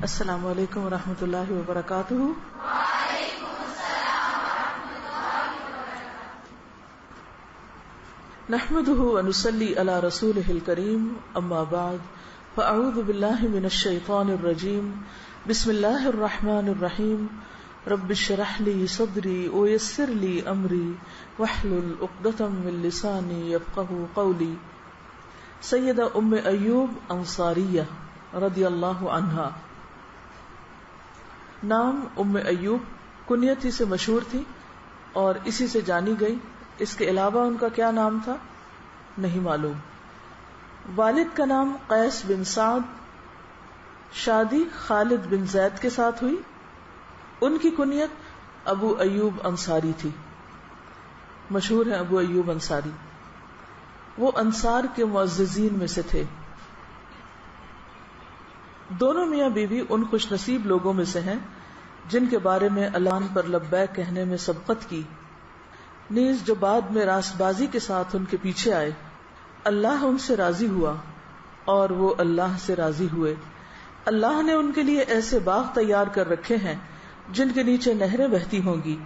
السلام علیکم ورحمۃ اللہ وبرکاتہ۔ وعلیکم السلام ورحمۃ اللہ وبرکاتہ۔ نحمده ونصلي على رسوله الكريم، اما بعد فاعوذ باللہ من الشیطان الرجیم، بسم اللہ الرحمن الرحیم، رب اشرح لي صدری ويسر لي امری واحلل عقدۃ من لسانی یفقهوا قولی۔ سیدہ ام ایوب انصاریہ رضی اللہ عنہا، نام ام ایوب کنیت ہی سے مشہور تھی اور اسی سے جانی گئی۔ اس کے علاوہ ان کا کیا نام تھا نہیں معلوم۔ والد کا نام قیس بن سعد، شادی خالد بن زید کے ساتھ ہوئی۔ ان کی کنیت ابو ایوب انصاری تھی، مشہور ہے ابو ایوب انصاری۔ وہ انصار کے معززین میں سے تھے۔ دونوں میاں بیوی ان خوش نصیب لوگوں میں سے ہیں جن کے بارے میں اللہ پر لبیک کہنے میں سبقت کی، نیز جو بعد میں راست بازی کے ساتھ ان کے پیچھے آئے۔ اللہ ان سے راضی ہوا اور وہ اللہ سے راضی ہوئے۔ اللہ نے ان کے لیے ایسے باغ تیار کر رکھے ہیں جن کے نیچے نہریں بہتی ہوں گی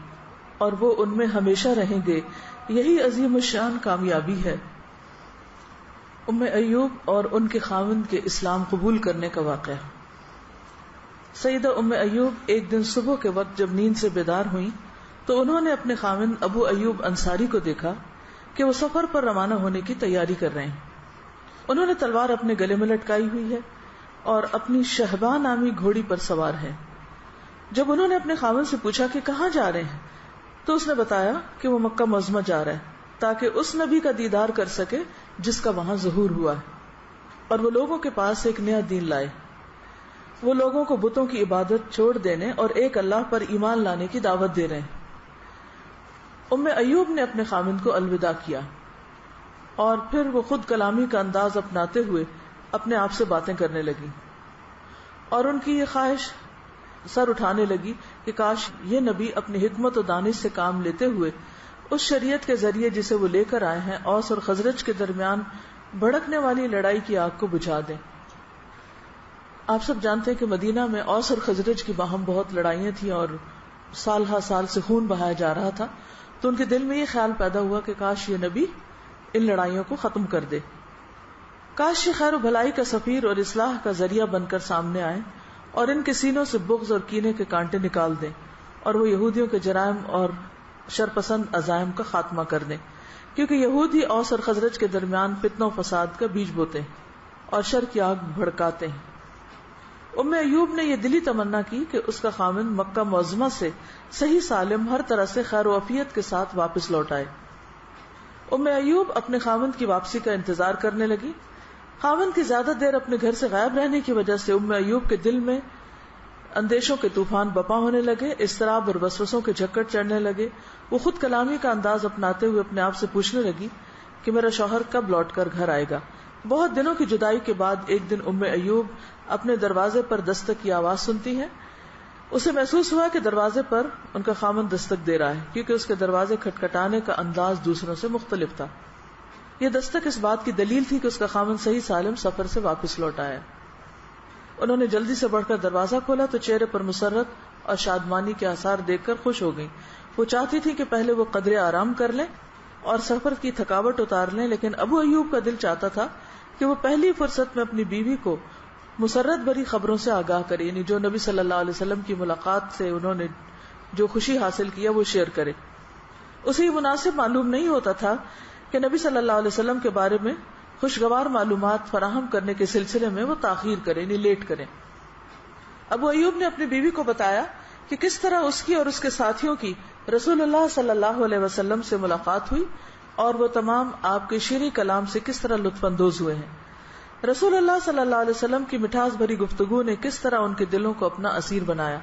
اور وہ ان میں ہمیشہ رہیں گے۔ یہی عظیم الشان کامیابی ہے۔ ام ایوب اور ان کے خاوند کے اسلام قبول کرنے کا واقعہ۔ سیدہ ام ایوب ایک دن صبح کے وقت جب نیند سے بیدار ہوئیں تو انہوں نے اپنے خاوند ابو ایوب انصاری کو دیکھا کہ وہ سفر پر روانہ ہونے کی تیاری کر رہے ہیں۔ انہوں نے تلوار اپنے گلے میں لٹکائی ہوئی ہے اور اپنی شہبا نامی گھوڑی پر سوار ہے۔ جب انہوں نے اپنے خاوند سے پوچھا کہ کہاں جا رہے ہیں تو اس نے بتایا کہ وہ مکہ معظمہ جا رہا ہے تاکہ اس نبی کا دیدار کر سکے جس کا وہاں ظہور ہوا ہے، اور وہ لوگوں کے پاس ایک نیا دین لائے۔ وہ لوگوں کو بتوں کی عبادت چھوڑ دینے اور ایک اللہ پر ایمان لانے کی دعوت دے رہے ہیں۔ ام ایوب نے اپنے خاوند کو الوداع کیا اور پھر وہ خود کلامی کا انداز اپناتے ہوئے اپنے آپ سے باتیں کرنے لگی، اور ان کی یہ خواہش سر اٹھانے لگی کہ کاش یہ نبی اپنی حکمت و دانش سے کام لیتے ہوئے اس شریعت کے ذریعے جسے وہ لے کر آئے ہیں اوس اور خزرج کے درمیان بھڑکنے والی لڑائی کی آگ کو بجھا دیں۔ آپ سب جانتے ہیں کہ مدینہ میں اوس اور خزرج کی باہم بہت لڑائیاں تھیں اور سال ہا سال سے خون بہایا جا رہا تھا، تو ان کے دل میں یہ خیال پیدا ہوا کہ کاش یہ نبی ان لڑائیوں کو ختم کر دے، کاش یہ خیر و بھلائی کا سفیر اور اصلاح کا ذریعہ بن کر سامنے آئے اور ان کے سینوں سے بغض اور کینے کے کانٹے نکال دیں اور وہ یہودیوں کے جرائم اور شرپسند عزائم کا خاتمہ کر دیں، کیونکہ یہودی اوس اور خزرج کے درمیان فتنہ و فساد کا بیج بوتے ہیں اور شر کی آگ بھڑکاتے ہیں۔ ام ایوب نے یہ دلی تمنا کی کہ اس کا خاوند مکہ معظمہ سے صحیح سالم ہر طرح سے خیر و عافیت کے ساتھ واپس لوٹ آئے۔ ام ایوب اپنے خاوند کی واپسی کا انتظار کرنے لگی۔ خاوند کی زیادہ دیر اپنے گھر سے غائب رہنے کی وجہ سے ام ایوب کے دل میں اندیشوں کے طوفان بپا ہونے لگے، اضطراب اور وسوسوں کے جھکڑ چڑھنے لگے۔ وہ خود کلامی کا انداز اپناتے ہوئے اپنے آپ سے پوچھنے لگی کہ میرا شوہر کب لوٹ کر گھر آئے گا۔ بہت دنوں کی جدائی کے بعد ایک دن ام ایوب اپنے دروازے پر دستک کی آواز سنتی ہے۔ اسے محسوس ہوا کہ دروازے پر ان کا خاوند دستک دے رہا ہے، کیونکہ اس کے دروازے کھٹکھٹانے کا انداز دوسروں سے مختلف تھا۔ یہ دستک اس بات کی دلیل تھی کہ اس کا خاوند صحیح سالم سفر سے واپس لوٹ آیا۔ انہوں نے جلدی سے بڑھ کر دروازہ کھولا تو چہرے پر مسرت اور شادمانی کے آثار دیکھ کر خوش ہو گئی۔ وہ چاہتی تھی کہ پہلے وہ قدرے آرام کر لیں اور سفر کی تھکاوٹ اتار لیں، لیکن ابو ایوب کا دل چاہتا تھا کہ وہ پہلی فرصت میں اپنی بیوی کو مسرت بھری خبروں سے آگاہ کرے، یعنی جو نبی صلی اللہ علیہ وسلم کی ملاقات سے انہوں نے جو خوشی حاصل کیا وہ شیئر کرے۔ اسے یہ مناسب معلوم نہیں ہوتا تھا کہ نبی صلی اللہ علیہ وسلم کے بارے میں خوشگوار معلومات فراہم کرنے کے سلسلے میں وہ تاخیر کرے، یعنی لیٹ کرے۔ ابو ایوب نے اپنی بیوی کو بتایا کہ کس طرح اس کی اور اس کے ساتھیوں کی رسول اللہ صلی اللہ علیہ وسلم سے ملاقات ہوئی اور وہ تمام آپ کے شیریں کلام سے کس طرح لطف اندوز ہوئے ہیں۔ رسول اللہ صلی اللہ علیہ وسلم کی مٹھاس بھری گفتگو نے کس طرح ان کے دلوں کو اپنا اسیر بنایا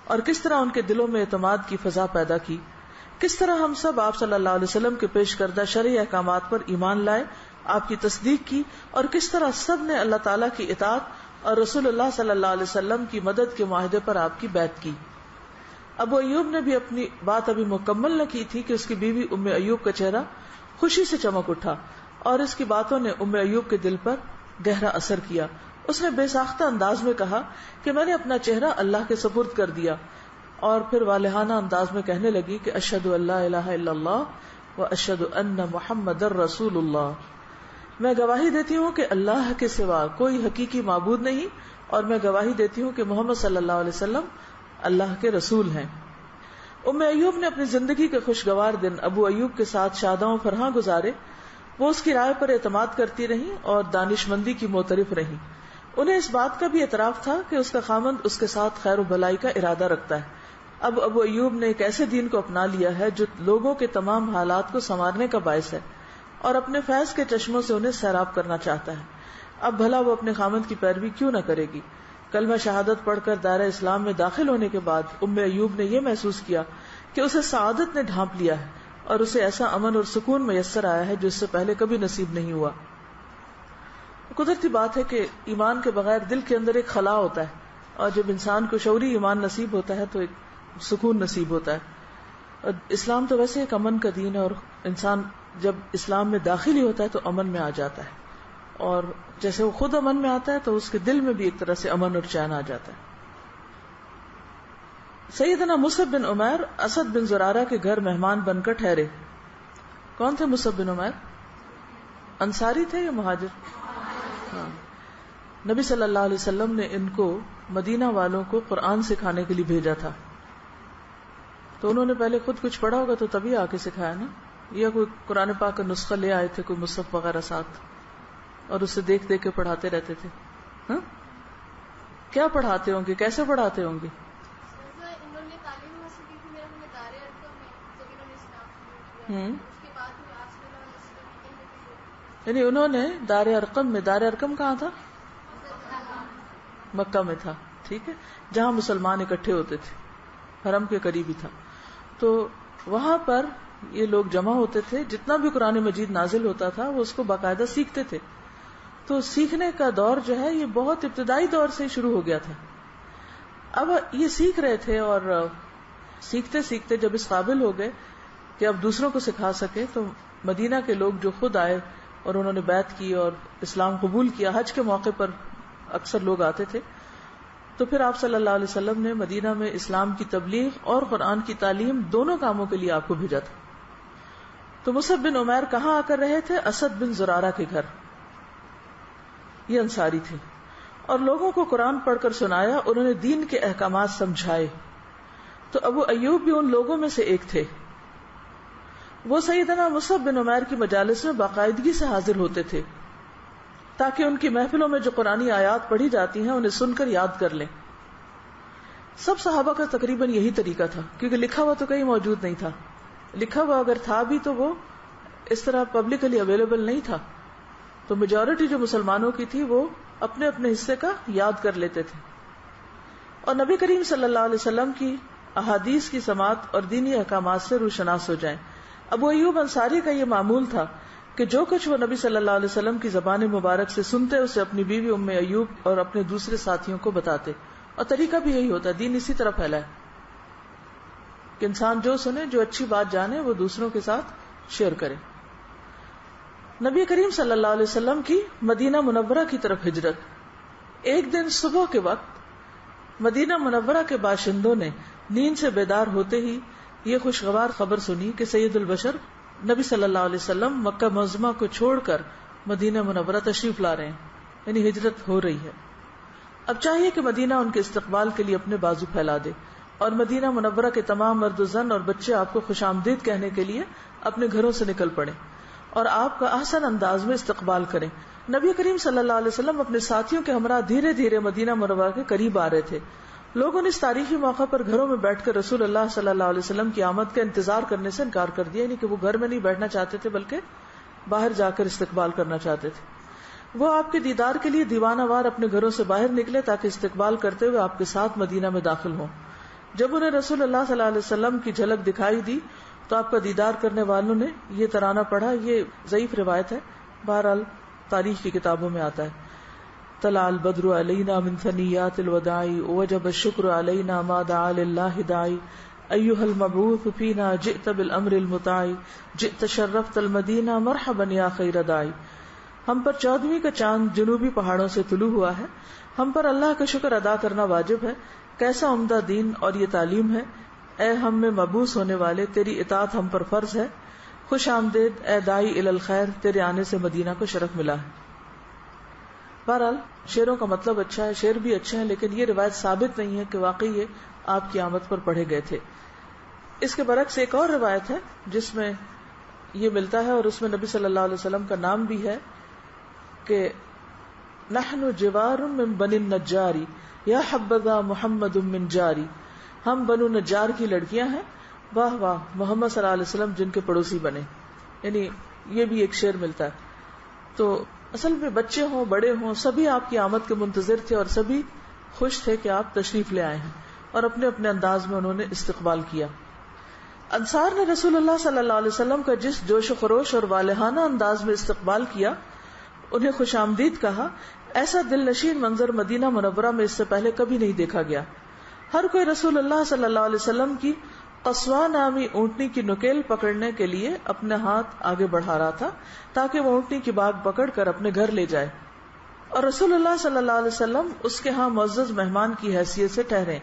اور کس طرح ان کے دلوں میں اعتماد کی فضا پیدا کی۔ کس طرح ہم سب آپ صلی اللہ علیہ وسلم کے پیش کردہ شرعی احکامات پر ایمان لائے، آپ کی تصدیق کی، اور کس طرح سب نے اللہ تعالیٰ کی اطاعت اور رسول اللہ صلی اللہ علیہ وسلم کی مدد کے معاہدے پر آپ کی بیعت کی۔ ابو ایوب نے بھی اپنی بات ابھی مکمل نہ کی تھی کہ اس کی بیوی ام ایوب کا چہرہ خوشی سے چمک اٹھا اور اس کی باتوں نے ام ایوب کے دل پر گہرا اثر کیا اس نے بے ساختہ انداز میں کہا کہ میں نے اپنا چہرہ اللہ کے سپرد کر دیا، اور پھر والہانہ انداز میں کہنے لگی کہ اشہد ان لا الہ الا اللہ و اشہد ان محمد رسول اللہ، میں گواہی دیتی ہوں کہ اللہ کے سوا کوئی حقیقی معبود نہیں، اور میں گواہی دیتی ہوں کہ محمد صلی اللہ علیہ وسلم اللہ کے رسول ہیں۔ ام ایوب نے اپنی زندگی کے خوشگوار دن ابو ایوب کے ساتھ شاداں و فرحاں گزارے۔ وہ اس کی رائے پر اعتماد کرتی رہیں اور دانش مندی کی معترف رہیں۔ انہیں اس بات کا بھی اعتراف تھا کہ اس کا خامند اس کے ساتھ خیر و بھلائی کا ارادہ رکھتا ہے۔ اب ابو ایوب نے ایک ایسے دین کو اپنا لیا ہے جو لوگوں کے تمام حالات کو سنوارنے کا باعث ہے، اور اپنے فیض کے چشموں سے انہیں سیراب کرنا چاہتا ہے۔ اب بھلا وہ اپنے خامند کی پیروی کیوں نہ کرے گی؟ کلمہ شہادت پڑھ کر دائرہ اسلام میں داخل ہونے کے بعد ام ایوب نے یہ محسوس کیا کہ اسے سعادت نے ڈھانپ لیا ہے، اور اسے ایسا امن اور سکون میسر آیا ہے جو اس سے پہلے کبھی نصیب نہیں ہوا۔ قدرتی بات ہے کہ ایمان کے بغیر دل کے اندر ایک خلا ہوتا ہے، اور جب انسان کو شعوری ایمان نصیب ہوتا ہے تو ایک سکون نصیب ہوتا ہے۔ اور اسلام تو ویسے ایک امن کا دین ہے، اور انسان جب اسلام میں داخل ہی ہوتا ہے تو امن میں آ جاتا ہے، اور جیسے وہ خود امن میں آتا ہے تو اس کے دل میں بھی ایک طرح سے امن اور چین آ جاتا ہے۔ سیدنا مصعب بن عمیر اسد بن زرارہ کے گھر مہمان بن کر ٹھہرے۔ کون تھے مصعب بن عمیر؟ انصاری تھے یا مہاجر؟ ہاں۔ نبی صلی اللہ علیہ وسلم نے ان کو مدینہ والوں کو قرآن سکھانے کے لیے بھیجا تھا، تو انہوں نے پہلے خود کچھ پڑھا ہوگا تو تبھی آ کے سکھایا نا، یا کوئی قرآن پاک کا نسخہ لے آئے تھے، کوئی مصحف وغیرہ ساتھ، اور اسے دیکھ دیکھ کے پڑھاتے رہتے تھے۔ ہاں، کیا پڑھاتے ہوں گے، کیسے پڑھاتے ہوں گے؟ یعنی انہوں نے دار ارقم میں، دار ارقم کہاں تھا؟ مکہ میں تھا، ٹھیک ہے، جہاں مسلمان اکٹھے ہوتے تھے، حرم کے قریب ہی تھا، تو وہاں پر یہ لوگ جمع ہوتے تھے، جتنا بھی قرآن مجید نازل ہوتا تھا وہ اس کو باقاعدہ سیکھتے تھے۔ تو سیکھنے کا دور جو ہے یہ بہت ابتدائی دور سے شروع ہو گیا تھا۔ اب یہ سیکھ رہے تھے، اور سیکھتے سیکھتے جب اس قابل ہو گئے کہ اب دوسروں کو سکھا سکے، تو مدینہ کے لوگ جو خود آئے اور انہوں نے بیعت کی اور اسلام قبول کیا، حج کے موقع پر اکثر لوگ آتے تھے، تو پھر آپ صلی اللہ علیہ وسلم نے مدینہ میں اسلام کی تبلیغ اور قرآن کی تعلیم دونوں کاموں کے لیے آپ کو بھیجا تھا۔ تو مصعب بن عمیر کہاں آ کر رہے تھے؟ اسد بن زرارہ کے گھر۔ یہ انصاری تھے، اور لوگوں کو قرآن پڑھ کر سنایا، انہوں نے دین کے احکامات سمجھائے۔ تو ابو ایوب بھی ان لوگوں میں سے ایک تھے۔ وہ سیدنا مصعب بن عمیر کی مجالس میں باقاعدگی سے حاضر ہوتے تھے، تاکہ ان کی محفلوں میں جو قرآنی آیات پڑھی جاتی ہیں انہیں سن کر یاد کر لیں۔ سب صحابہ کا تقریباً یہی طریقہ تھا، کیونکہ لکھا ہوا تو کہیں موجود نہیں تھا، لکھا ہوا اگر تھا بھی تو وہ اس طرح پبلکلی اویلیبل نہیں تھا، تو میجورٹی جو مسلمانوں کی تھی وہ اپنے اپنے حصے کا یاد کر لیتے تھے، اور نبی کریم صلی اللہ علیہ وسلم کی احادیث کی سماعت اور دینی احکامات سے روشناس ہو جائیں۔ ابو ایوب انصاری کا یہ معمول تھا کہ جو کچھ وہ نبی صلی اللہ علیہ وسلم کی زبان مبارک سے سنتے اسے اپنی بیوی ام ایوب اور اپنے دوسرے ساتھیوں کو بتاتے، اور طریقہ بھی یہی ہوتا ہے، دین اسی طرح پھیلا ہے کہ انسان جو سنے، جو اچھی بات جانے، وہ دوسروں کے ساتھ شیئر کرے۔ نبی کریم صلی اللہ علیہ وسلم کی مدینہ منورہ کی طرف ہجرت۔ ایک دن صبح کے وقت مدینہ منورہ کے باشندوں نے نیند سے بیدار ہوتے ہی یہ خوشگوار خبر سنی کہ سید البشر نبی صلی اللہ علیہ وسلم مکہ معظمہ کو چھوڑ کر مدینہ منورہ تشریف لا رہے ہیں، یعنی ہجرت ہو رہی ہے۔ اب چاہیے کہ مدینہ ان کے استقبال کے لیے اپنے بازو پھیلا دے، اور مدینہ منورہ کے تمام مرد و زن اور بچے آپ کو خوش آمدید کہنے کے لیے اپنے گھروں سے نکل پڑے اور آپ کا احسن انداز میں استقبال کریں۔ نبی کریم صلی اللہ علیہ وسلم اپنے ساتھیوں کے ہمراہ دھیرے دھیرے مدینہ منورہ کے قریب آ رہے تھے۔ لوگوں نے اس تاریخی موقع پر گھروں میں بیٹھ کر رسول اللہ صلی اللہ علیہ وسلم کی آمد کا انتظار کرنے سے انکار کر دیا، یعنی کہ وہ گھر میں نہیں بیٹھنا چاہتے تھے بلکہ باہر جا کر استقبال کرنا چاہتے تھے۔ وہ آپ کے دیدار کے لیے دیوانہ وار اپنے گھروں سے باہر نکلے تاکہ استقبال کرتے ہوئے آپ کے ساتھ مدینہ میں داخل ہوں۔ جب انہیں رسول اللہ صلی اللہ علیہ وسلم کی جھلک دکھائی دی تو آپ کا دیدار کرنے والوں نے یہ ترانہ پڑھا۔ یہ ضعیف روایت ہے، بہرحال تاریخ کی کتابوں میں آتا ہے۔ طلع البدر علینا من ثنیات الوداع وجب الشکر علینا ما دعا للہ داعی ایها المبعوث فینا جئت بالامر المطاع جئت شرفت المدینہ مرحبا یا خیر داعی۔ ہم پر 14ویں کا چاند جنوبی پہاڑوں سے طلوع ہوا ہے. ہم پر اللہ کا شکر ادا کرنا واجب ہے. کیسا عمدہ دین اور یہ تعلیم ہے. اے ہم میں مبعوث ہونے والے، تیری اطاعت ہم پر فرض ہے. خوش آمدید اے دائی الی الخیر، تیرے آنے سے مدینہ کو شرف ملا ہے. بہرحال شعروں کا مطلب اچھا ہے، شعر بھی اچھے ہیں، لیکن یہ روایت ثابت نہیں ہے کہ واقعی یہ آپ کی آمد پر پڑھے گئے تھے. اس کے برعکس ایک اور روایت ہے جس میں یہ ملتا ہے، اور اس میں نبی صلی اللہ علیہ وسلم کا نام بھی ہے کہ نحن جوار من بنی النجاری یا حبذا محمد من جاری. ہم بنو نجار کی لڑکیاں ہیں، واہ واہ محمد صلی اللہ علیہ وسلم جن کے پڑوسی بنے. یعنی یہ بھی ایک شعر ملتا ہے. تو اصل میں بچے ہوں بڑے ہوں سبھی آپ کی آمد کے منتظر تھے، اور سبھی خوش تھے کہ آپ تشریف لے آئے ہیں، اور اپنے اپنے انداز میں انہوں نے استقبال کیا. انصار نے رسول اللہ صلی اللہ علیہ وسلم کا جس جوش و خروش اور والہانہ انداز میں استقبال کیا، انہیں خوش آمدید کہا، ایسا دل نشین منظر مدینہ منورہ میں اس سے پہلے کبھی نہیں دیکھا گیا. ہر کوئی رسول اللہ صلی اللہ علیہ وسلم کی قصوہ نامی اونٹنی کی نکیل پکڑنے کے لیے اپنے ہاتھ آگے بڑھا رہا تھا تاکہ وہ اونٹنی کی باگ پکڑ کر اپنے گھر لے جائے، اور رسول اللہ صلی اللہ علیہ وسلم اس کے ہاں معزز مہمان کی حیثیت سے ٹھہرے.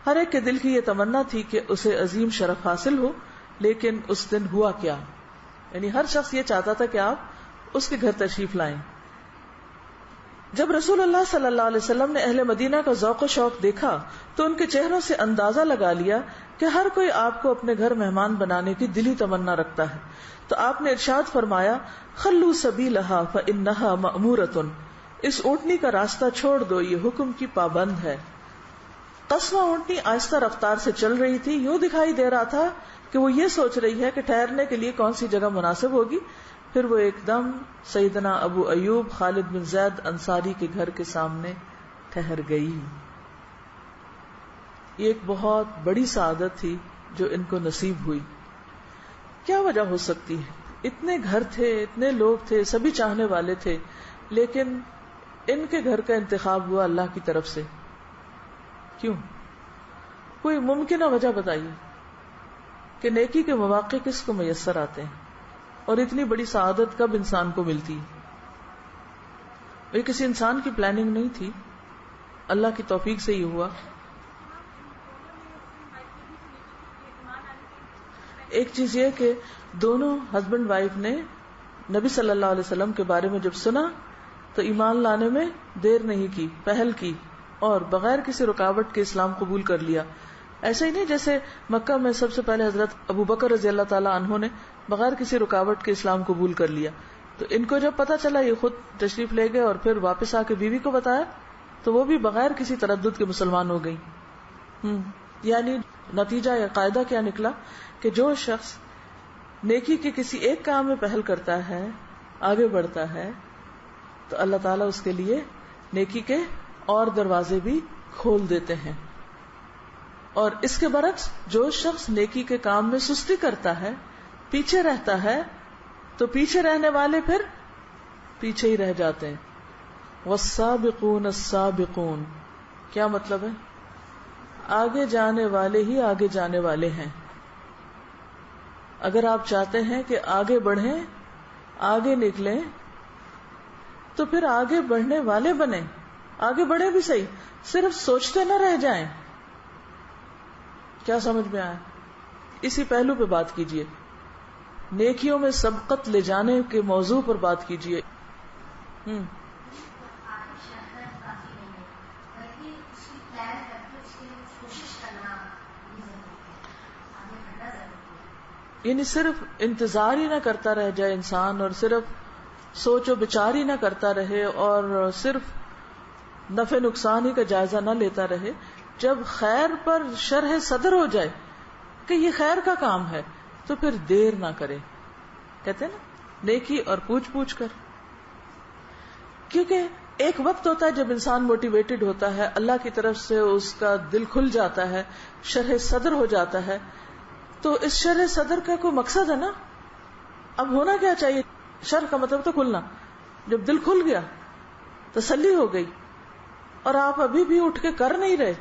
ہر ایک کے دل کی یہ تمنا تھی کہ اسے عظیم شرف حاصل ہو، لیکن اس دن ہوا کیا؟ یعنی ہر شخص یہ چاہتا تھا کہ آپ اس کے گھر تشریف لائیں. جب رسول اللہ صلی اللہ علیہ وسلم نے اہل مدینہ کا ذوق و شوق دیکھا تو ان کے چہروں سے اندازہ لگا لیا کہ ہر کوئی آپ کو اپنے گھر مہمان بنانے کی دلی تمنا رکھتا ہے. تو آپ نے ارشاد فرمایا، خلو سبیلہا فانہا مأمورۃ، اس اونٹنی کا راستہ چھوڑ دو، یہ حکم کی پابند ہے. قصوہ اونٹنی آہستہ رفتار سے چل رہی تھی. یوں دکھائی دے رہا تھا کہ وہ یہ سوچ رہی ہے کہ ٹھہرنے کے لیے کون سی جگہ مناسب ہوگی. پھر وہ ایک دم سیدنا ابو ایوب خالد بن زید انصاری کے گھر کے سامنے ٹھہر گئی. یہ ایک بہت بڑی سعادت تھی جو ان کو نصیب ہوئی. کیا وجہ ہو سکتی ہے؟ اتنے گھر تھے، اتنے لوگ تھے، سبھی چاہنے والے تھے، لیکن ان کے گھر کا انتخاب ہوا اللہ کی طرف سے. کیوں؟ کوئی ممکنہ وجہ بتائیے کہ نیکی کے مواقع کس کو میسر آتے ہیں اور اتنی بڑی سعادت کب انسان کو ملتی. یہ کسی انسان کی پلاننگ نہیں تھی، اللہ کی توفیق سے ہی ہوا. ایک چیز یہ کہ دونوں ہسبینڈ وائف نے نبی صلی اللہ علیہ وسلم کے بارے میں جب سنا تو ایمان لانے میں دیر نہیں کی، پہل کی اور بغیر کسی رکاوٹ کے اسلام قبول کر لیا. ایسا ہی نہیں جیسے مکہ میں سب سے پہلے حضرت ابو بکر رضی اللہ تعالیٰ عنہ نے بغیر کسی رکاوٹ کے اسلام قبول کر لیا. تو ان کو جب پتا چلا یہ خود تشریف لے گئے اور پھر واپس آ کے بیوی کو بتایا تو وہ بھی بغیر کسی تردد کے مسلمان ہو گئی. یعنی نتیجہ یا قاعدہ کیا نکلا کہ جو شخص نیکی کے کسی ایک کام میں پہل کرتا ہے، آگے بڑھتا ہے، تو اللہ تعالیٰ اس کے لیے نیکی کے اور دروازے بھی کھول دیتے ہیں. اور اس کے برعکس جو شخص نیکی کے کام میں سستی کرتا ہے، پیچھے رہتا ہے، تو پیچھے رہنے والے پھر پیچھے ہی رہ جاتے ہیں. والسابقون السابقون کیا مطلب ہے؟ آگے جانے والے ہی آگے جانے والے ہیں. اگر آپ چاہتے ہیں کہ آگے بڑھیں، آگے نکلیں، تو پھر آگے بڑھنے والے بنیں. آگے بڑھیں بھی صحیح، صرف سوچتے نہ رہ جائیں. کیا سمجھ میں آیا؟ اسی پہلو پہ بات کیجیے. نیکیوں میں سبقت لے جانے کے موضوع پر بات کیجیے. یعنی صرف انتظار ہی نہ کرتا رہ جائے انسان، اور صرف سوچ و بچار ہی نہ کرتا رہے، اور صرف نفع نقصان ہی کا جائزہ نہ لیتا رہے. جب خیر پر شرح صدر ہو جائے کہ یہ خیر کا کام ہے تو پھر دیر نہ کرے. کہتے ہیں نا نیکی اور پوچھ پوچھ کر. کیونکہ ایک وقت ہوتا ہے جب انسان موٹیویٹڈ ہوتا ہے، اللہ کی طرف سے اس کا دل کھل جاتا ہے، شرح صدر ہو جاتا ہے. تو اس شرح صدر کا کوئی مقصد ہے نا. اب ہونا کیا چاہیے؟ شرح کا مطلب تو کھلنا. جب دل کھل گیا، تسلی ہو گئی، اور آپ ابھی بھی اٹھ کے کر نہیں رہے،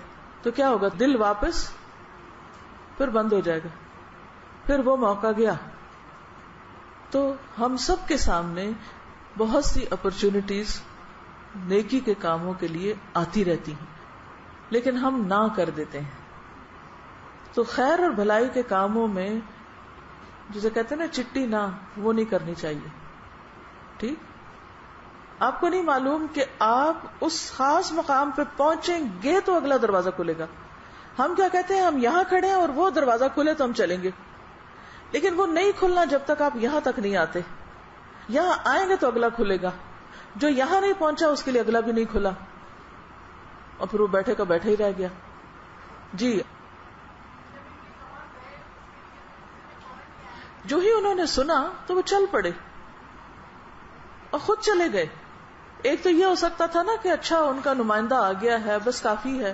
تو کیا ہوگا؟ دل واپس پھر بند ہو جائے گا. پھر وہ موقع گیا. تو ہم سب کے سامنے بہت سی اپرچونٹیز نیکی کے کاموں کے لیے آتی رہتی ہیں، لیکن ہم نہ کر دیتے ہیں. تو خیر اور بھلائی کے کاموں میں جسے کہتے ہیں نا چٹی نہ، وہ نہیں کرنی چاہیے. ٹھیک، آپ کو نہیں معلوم کہ آپ اس خاص مقام پہ پہنچیں گے تو اگلا دروازہ کھلے گا. ہم کیا کہتے ہیں، ہم یہاں کھڑے ہیں اور وہ دروازہ کھلے تو ہم چلیں گے، لیکن وہ نہیں کھلنا جب تک آپ یہاں تک نہیں آتے. یہاں آئیں گے تو اگلا کھلے گا. جو یہاں نہیں پہنچا اس کے لیے اگلا بھی نہیں کھلا، اور پھر وہ بیٹھے کا بیٹھے ہی رہ گیا. جی، جو ہی انہوں نے سنا تو وہ چل پڑے اور خود چلے گئے. ایک تو یہ ہو سکتا تھا نا کہ اچھا ان کا نمائندہ آ گیا ہے بس کافی ہے،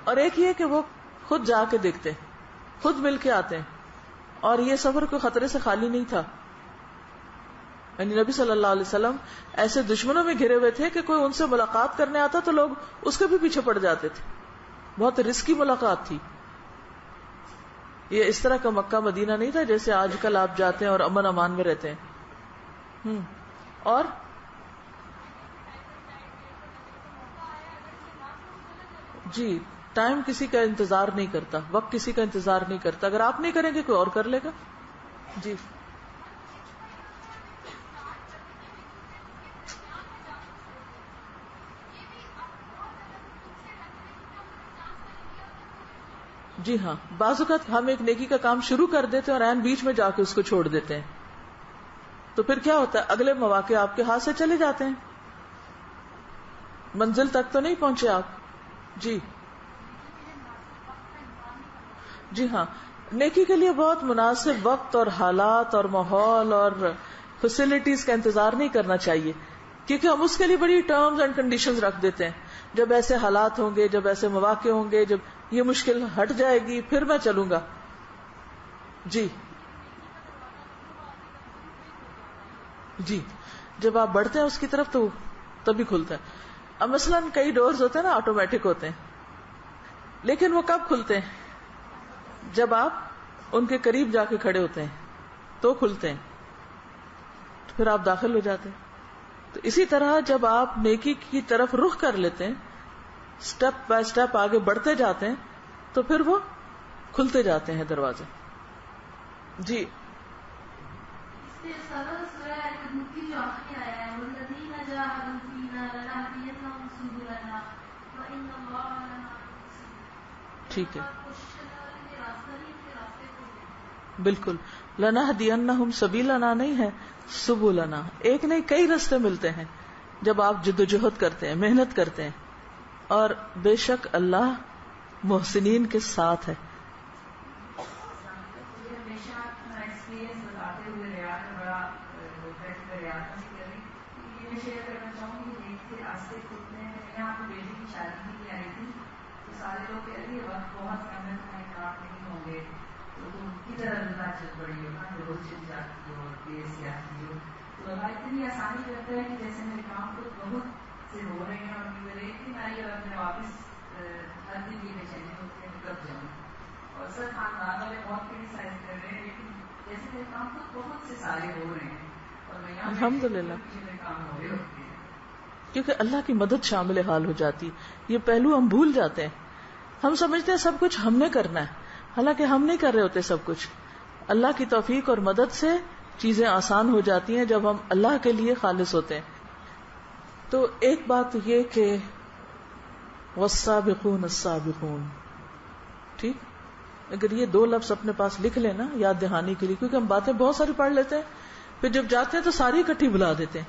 اور ایک یہ کہ وہ خود جا کے دیکھتے، خود مل کے آتے ہیں. اور یہ سفر کوئی خطرے سے خالی نہیں تھا. یعنی نبی صلی اللہ علیہ وسلم ایسے دشمنوں میں گھرے ہوئے تھے کہ کوئی ان سے ملاقات کرنے آتا تو لوگ اس کے بھی پیچھے پڑ جاتے تھے. بہت رسکی ملاقات تھی. یہ اس طرح کا مکہ مدینہ نہیں تھا جیسے آج کل آپ جاتے ہیں اور امن امان میں رہتے ہیں. اور جی، ٹائم کسی کا انتظار نہیں کرتا، وقت کسی کا انتظار نہیں کرتا. اگر آپ نہیں کریں گے کوئی اور کر لے گا. جی، جی ہاں، بعض اوقات ہم ایک نیکی کا کام شروع کر دیتے ہیں اور عین بیچ میں جا کے اس کو چھوڑ دیتے ہیں، تو پھر کیا ہوتا ہے، اگلے مواقع آپ کے ہاتھ سے چلے جاتے ہیں، منزل تک تو نہیں پہنچے آپ. جی جی ہاں، نیکی کے لیے بہت مناسب وقت اور حالات اور ماحول اور فیسلٹیز کا انتظار نہیں کرنا چاہیے، کیونکہ ہم اس کے لیے بڑی ٹرمز اینڈ کنڈیشنز رکھ دیتے ہیں. جب ایسے حالات ہوں گے، جب ایسے مواقع ہوں گے، جب یہ مشکل ہٹ جائے گی پھر میں چلوں گا. جی جی، جب آپ بڑھتے ہیں اس کی طرف تو تبھی کھلتا ہے. اب مثلاً کئی ڈورز ہوتے ہیں نا آٹومیٹک ہوتے ہیں، لیکن وہ کب کھلتے ہیں؟ جب آپ ان کے قریب جا کے کھڑے ہوتے ہیں تو کھلتے ہیں، تو پھر آپ داخل ہو جاتے ہیں. تو اسی طرح جب آپ نیکی کی طرف رخ کر لیتے ہیں، سٹیپ بائی سٹیپ آگے بڑھتے جاتے ہیں، تو پھر وہ کھلتے جاتے ہیں دروازے. جی ٹھیک ہے، بالکل. لنہدینہم سبیلنا نہیں ہے، سبلنا. ایک نہیں کئی راستے ملتے ہیں جب آپ جدوجہد کرتے ہیں، محنت کرتے ہیں، اور بے شک اللہ محسنین کے ساتھ ہے. سارے لوگ کہہ رہے وقت بہت کم ہے، تمہیں کام نہیں ہوں گے تو تم کدھر اللہ چل پڑی ہو نا، روز چل جاتی ہو، تیز جاتی ہو. تو اللہ اتنی آسانی کرتا ہے کہ جیسے میرے کام تو بہت سے ہو رہے ہیں اور میرے ایک دن آئی اور میں واپس ہر دن یہ بے چینی ہوتے ہیں کب جاؤں. اور سر خاندان والے بہت کرٹیسائز کر رہے ہیں، لیکن جیسے میرے کام تو بہت سے سارے ہو رہے ہیں اور میں یہاں الحمدللہ، میرے کام ہو رہے ہوتے ہیں. کیونکہ اللہ کی مدد شامل حال ہو جاتی. یہ پہلو ہم بھول جاتے ہیں. ہم سمجھتے ہیں سب کچھ ہم نے کرنا ہے، حالانکہ ہم نہیں کر رہے ہوتے سب کچھ. اللہ کی توفیق اور مدد سے چیزیں آسان ہو جاتی ہیں جب ہم اللہ کے لیے خالص ہوتے ہیں. تو ایک بات یہ کہ والسابقون السابقون، ٹھیک، اگر یہ دو لفظ اپنے پاس لکھ لینا یاد دہانی کے لیے، کیونکہ ہم باتیں بہت ساری پڑھ لیتے ہیں پھر جب جاتے ہیں تو ساری اکٹھی بلا دیتے ہیں.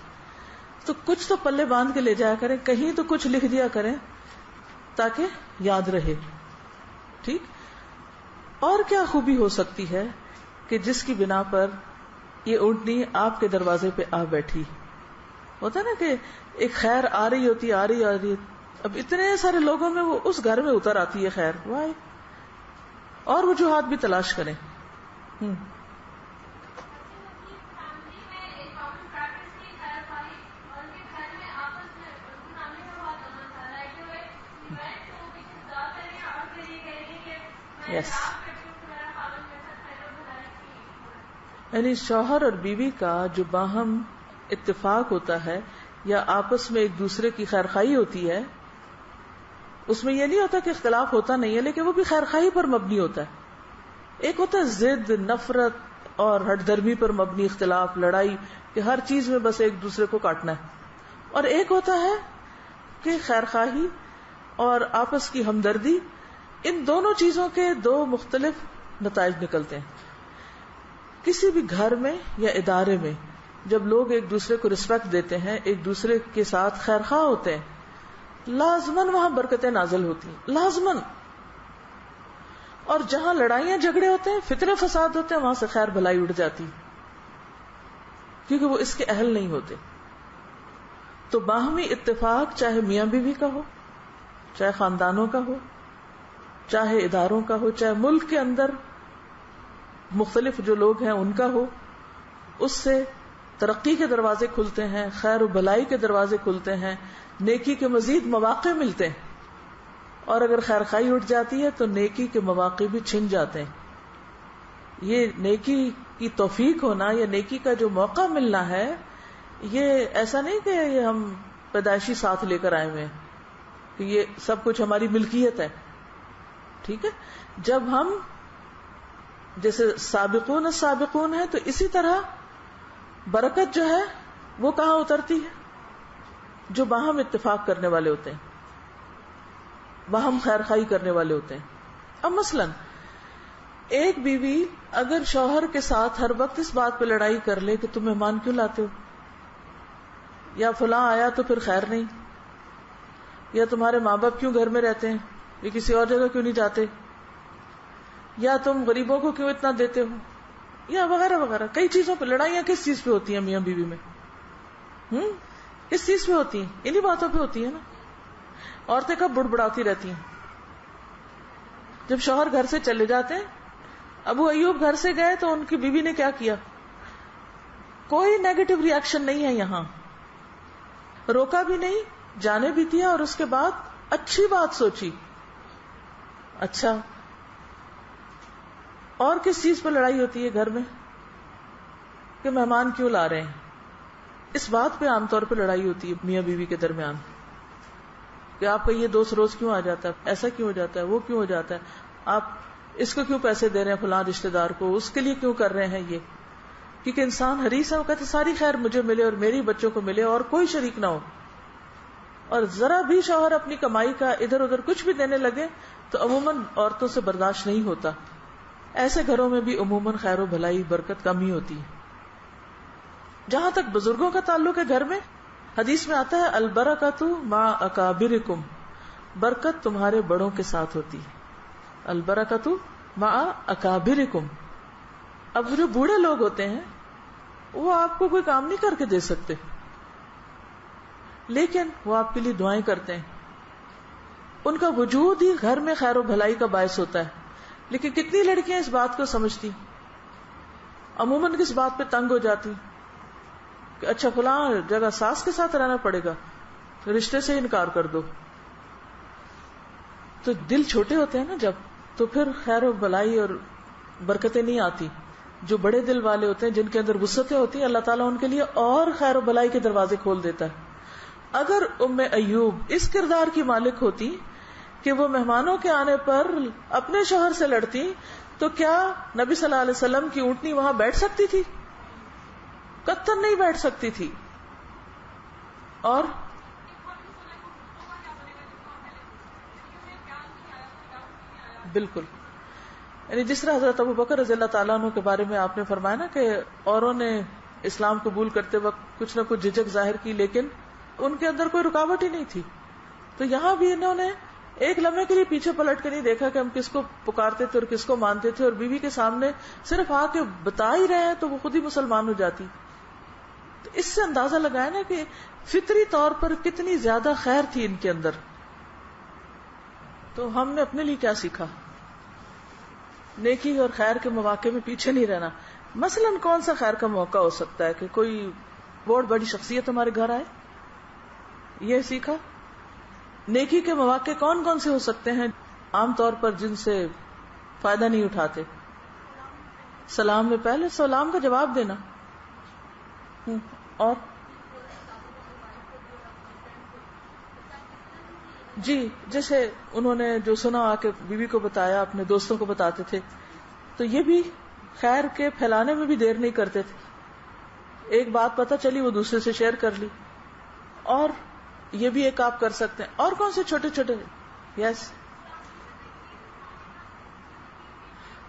تو کچھ تو پلے باندھ کے لے جایا کریں، کہیں تو کچھ لکھ دیا کریں تاکہ یاد رہے. ٹھیک. اور کیا خوبی ہو سکتی ہے کہ جس کی بنا پر یہ اونٹنی آپ کے دروازے پہ آ بیٹھی. ہوتا نا کہ ایک خیر آ رہی ہوتی، اب اتنے سارے لوگوں میں وہ اس گھر میں اتر آتی ہے خیر. واہ، اور وجوہات بھی تلاش کریں. یس، یعنی شوہر اور بیوی کا جو باہم اتفاق ہوتا ہے یا آپس میں ایک دوسرے کی خیرخواہی ہوتی ہے، اس میں یہ نہیں ہوتا کہ اختلاف ہوتا نہیں ہے، لیکن وہ بھی خیرخواہی پر مبنی ہوتا ہے۔ ایک ہوتا ہے ضد، نفرت اور ہٹ درمی پر مبنی اختلاف، لڑائی، کہ ہر چیز میں بس ایک دوسرے کو کاٹنا ہے، اور ایک ہوتا ہے کہ خیرخواہی اور آپس کی ہمدردی، ان دونوں چیزوں کے دو مختلف نتائج نکلتے ہیں۔ کسی بھی گھر میں یا ادارے میں جب لوگ ایک دوسرے کو رسپیکٹ دیتے ہیں، ایک دوسرے کے ساتھ خیرخواہ ہوتے ہیں، لازماً وہاں برکتیں نازل ہوتی ہیں، لازماً۔ اور جہاں لڑائیاں جھگڑے ہوتے ہیں، فتنے فساد ہوتے ہیں، وہاں سے خیر بھلائی اٹھ جاتی، کیونکہ وہ اس کے اہل نہیں ہوتے۔ تو باہمی اتفاق چاہے میاں بیوی کا ہو، چاہے خاندانوں کا ہو، چاہے اداروں کا ہو، چاہے ملک کے اندر مختلف جو لوگ ہیں ان کا ہو، اس سے ترقی کے دروازے کھلتے ہیں، خیر و بھلائی کے دروازے کھلتے ہیں، نیکی کے مزید مواقع ملتے ہیں، اور اگر خیر خواہی اٹھ جاتی ہے تو نیکی کے مواقع بھی چھن جاتے ہیں۔ یہ نیکی کی توفیق ہونا یا نیکی کا جو موقع ملنا ہے، یہ ایسا نہیں کہ یہ ہم پیدائشی ساتھ لے کر آئے ہوئے ہیں کہ یہ سب کچھ ہماری ملکیت ہے، ٹھیک ہے۔ جب ہم جیسے سابقون السابقون ہے، تو اسی طرح برکت جو ہے وہ کہاں اترتی ہے؟ جو باہم اتفاق کرنے والے ہوتے ہیں، باہم خیر خواہی کرنے والے ہوتے ہیں۔ اب مثلا ایک بیوی اگر شوہر کے ساتھ ہر وقت اس بات پہ لڑائی کر لے کہ تم مہمان کیوں لاتے ہو، یا فلاں آیا تو پھر خیر نہیں، یا تمہارے ماں باپ کیوں گھر میں رہتے ہیں، یہ کسی اور جگہ کیوں نہیں جاتے، یا تم غریبوں کو کیوں اتنا دیتے ہو، یا وغیرہ وغیرہ، کئی چیزوں پہ لڑائیاں کس چیز پہ ہوتی ہیں میاں بیوی میں؟ کس چیز پہ ہوتی ہیں؟ انہی باتوں پہ ہوتی ہیں نا۔ عورتیں کب بڑبڑاتی رہتی ہیں؟ جب شوہر گھر سے چلے جاتے ہیں۔ ابو ایوب گھر سے گئے تو ان کی بیوی نے کیا کیا؟ کوئی نیگیٹو ری ایکشن نہیں ہے یہاں، روکا بھی نہیں، جانے بھی دیا، اور اس کے بعد اچھی بات سوچی۔ اچھا، اور کس چیز پہ لڑائی ہوتی ہے گھر میں؟ کہ مہمان کیوں لا رہے ہیں، اس بات پہ عام طور پہ لڑائی ہوتی ہے میاں بیوی کے درمیان، کہ آپ کا یہ دوست روز کیوں آ جاتا ہے، ایسا کیوں ہو جاتا ہے، وہ کیوں ہو جاتا ہے، آپ اس کو کیوں پیسے دے رہے ہیں فلاں رشتے دار کو، اس کے لیے کیوں کر رہے ہیں یہ؟ کیونکہ انسان حریص ہے، وہ کہتے ساری خیر مجھے ملے اور میری بچوں کو ملے اور کوئی شریک نہ ہو، اور ذرا بھی شوہر اپنی کمائی کا ادھر ادھر کچھ بھی دینے لگے تو عموماً عورتوں سے برداشت نہیں ہوتا۔ ایسے گھروں میں بھی عموماً خیر و بھلائی برکت کم ہی ہوتی ہے۔ جہاں تک بزرگوں کا تعلق ہے گھر میں، حدیث میں آتا ہے البرکۃ مع اکابرکم، برکت تمہارے بڑوں کے ساتھ ہوتی ہے، البرکۃ مع اکابرکم۔ اب جو بوڑھے لوگ ہوتے ہیں وہ آپ کو کوئی کام نہیں کر کے دے سکتے، لیکن وہ آپ کے لیے دعائیں کرتے ہیں، ان کا وجود ہی گھر میں خیر و بھلائی کا باعث ہوتا ہے۔ لیکن کتنی لڑکیاں اس بات کو سمجھتی، عموماً کس بات پہ تنگ ہو جاتی کہ اچھا فلاں جگہ ساس کے ساتھ رہنا پڑے گا، رشتے سے انکار کر دو۔ تو دل چھوٹے ہوتے ہیں نا جب، تو پھر خیر و بھلائی اور برکتیں نہیں آتی۔ جو بڑے دل والے ہوتے ہیں، جن کے اندر وسعتیں ہوتی ہیں، اللہ تعالیٰ ان کے لیے اور خیر و بھلائی کے دروازے کھول دیتا ہے۔ اگر ام ایوب اس کردار کی مالک ہوتی کہ وہ مہمانوں کے آنے پر اپنے شوہر سے لڑتی، تو کیا نبی صلی اللہ علیہ وسلم کی اونٹنی وہاں بیٹھ سکتی تھی؟ قطعاً نہیں بیٹھ سکتی تھی۔ اور بالکل، یعنی جس طرح حضرت ابو بکر رضی اللہ تعالیٰ عنہ کے بارے میں آپ نے فرمایا نا کہ اوروں نے اسلام قبول کرتے وقت کچھ نہ کچھ جھجک ظاہر کی، لیکن ان کے اندر کوئی رکاوٹ ہی نہیں تھی۔ تو یہاں بھی انہوں نے ایک لمحے کے لیے پیچھے پلٹ کے نہیں دیکھا کہ ہم کس کو پکارتے تھے اور کس کو مانتے تھے، اور بیوی کے سامنے صرف آ کے بتا ہی رہے ہیں تو وہ خود ہی مسلمان ہو جاتی۔ تو اس سے اندازہ لگایا نا کہ فطری طور پر کتنی زیادہ خیر تھی ان کے اندر۔ تو ہم نے اپنے لیے کیا سیکھا؟ نیکی اور خیر کے مواقع میں پیچھے نہیں رہنا۔ مثلاً کون سا خیر کا موقع ہو سکتا ہے کہ کوئی بہت بڑی شخصیت ہمارے گھر آئے، یہ سیکھا۔ نیکی کے مواقع کون کون سے ہو سکتے ہیں عام طور پر جن سے فائدہ نہیں اٹھاتے؟ سلام میں پہلے سلام کا جواب دینا، اور جی جیسے انہوں نے جو سنا آ کے بیوی کو بتایا، اپنے دوستوں کو بتاتے تھے، تو یہ بھی خیر کے پھیلانے میں بھی دیر نہیں کرتے تھے. ایک بات پتہ چلی وہ دوسرے سے شیئر کر لی. اور یہ بھی ایک آپ کر سکتے ہیں. اور کون سے چھوٹے چھوٹے؟ یس،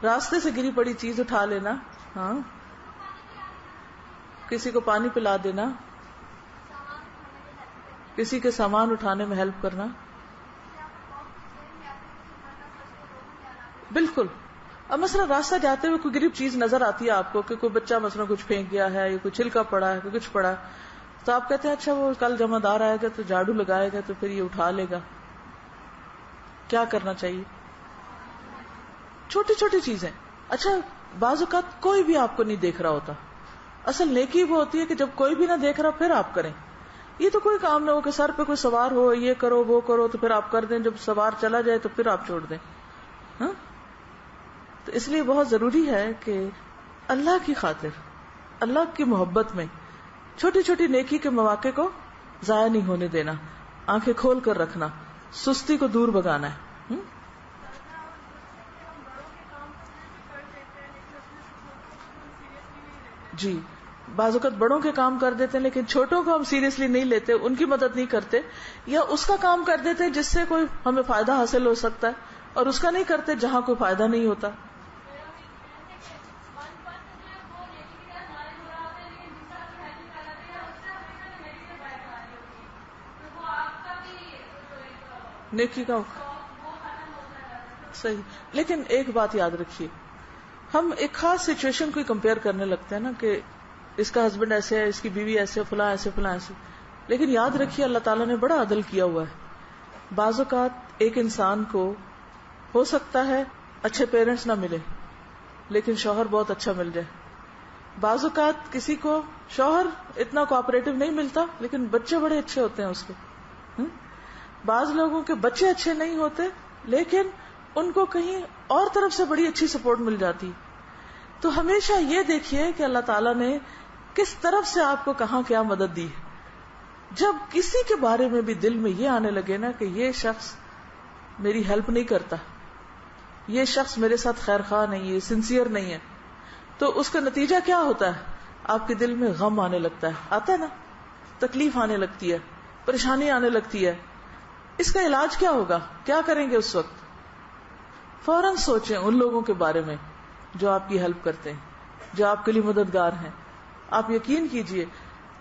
راستے سے گری پڑی چیز اٹھا لینا. ہاں، کسی کو پانی پلا دینا، کسی کے سامان اٹھانے میں ہیلپ کرنا. بالکل. اب مثلا راستہ جاتے ہوئے کوئی غریب چیز نظر آتی ہے آپ کو، کہ کوئی بچہ مثلا کچھ پھینک گیا ہے، یا کوئی چھلکا پڑا ہے، کوئی کچھ پڑا ہے، تو آپ کہتے ہیں اچھا وہ کل جمع دار آئے گا تو جھاڑو لگائے گا تو پھر یہ اٹھا لے گا. کیا کرنا چاہیے؟ چھوٹی چھوٹی چیزیں. اچھا بعض اوقات کوئی بھی آپ کو نہیں دیکھ رہا ہوتا. اصل نیکی وہ ہوتی ہے کہ جب کوئی بھی نہ دیکھ رہا پھر آپ کریں. یہ تو کوئی کام نہ ہو کہ سر پہ کوئی سوار ہو، یہ کرو وہ کرو تو پھر آپ کر دیں، جب سوار چلا جائے تو پھر آپ چھوڑ دیں. ہاں، تو اس لیے بہت ضروری ہے کہ اللہ کی خاطر، اللہ کی محبت میں چھوٹی چھوٹی نیکی کے مواقع کو ضائع نہیں ہونے دینا، آنکھیں کھول کر رکھنا، سستی کو دور بھگانا ہے. جی، بعض اوقات بڑوں کے کام کر دیتے ہیں لیکن چھوٹوں کو ہم سیریسلی نہیں لیتے، ان کی مدد نہیں کرتے، یا اس کا کام کر دیتے جس سے کوئی ہمیں فائدہ حاصل ہو سکتا ہے، اور اس کا نہیں کرتے جہاں کوئی فائدہ نہیں ہوتا. نیکی کا صحیح. لیکن ایک بات یاد رکھیے، ہم ایک خاص سچویشن کو کمپیئر کرنے لگتے ہیں نا، کہ اس کا ہسبینڈ ایسے ہے، اس کی بیوی ایسے، فلاں ایسے فلاں ایسے. لیکن یاد رکھیے اللہ تعالیٰ نے بڑا عدل کیا ہوا ہے. بعض اوقات ایک انسان کو ہو سکتا ہے اچھے پیرنٹس نہ ملے لیکن شوہر بہت اچھا مل جائے. بعض اوقات کسی کو شوہر اتنا کوآپریٹو نہیں ملتا لیکن بچے بڑے اچھے ہوتے ہیں اس کے. بعض لوگوں کے بچے اچھے نہیں ہوتے لیکن ان کو کہیں اور طرف سے بڑی اچھی سپورٹ مل جاتی. تو ہمیشہ یہ دیکھیے کہ اللہ تعالیٰ نے کس طرف سے آپ کو کہاں کیا مدد دی. جب کسی کے بارے میں بھی دل میں یہ آنے لگے نا کہ یہ شخص میری ہیلپ نہیں کرتا، یہ شخص میرے ساتھ خیر خواہ نہیں ہے، سنسیئر نہیں ہے، تو اس کا نتیجہ کیا ہوتا ہے؟ آپ کے دل میں غم آنے لگتا ہے، آتا ہے نا، تکلیف آنے لگتی ہے، پریشانی آنے لگتی ہے. اس کا علاج کیا ہوگا؟ کیا کریں گے اس وقت؟ فوراً سوچیں ان لوگوں کے بارے میں جو آپ کی ہیلپ کرتے ہیں، جو آپ کے لیے مددگار ہیں. آپ یقین کیجئے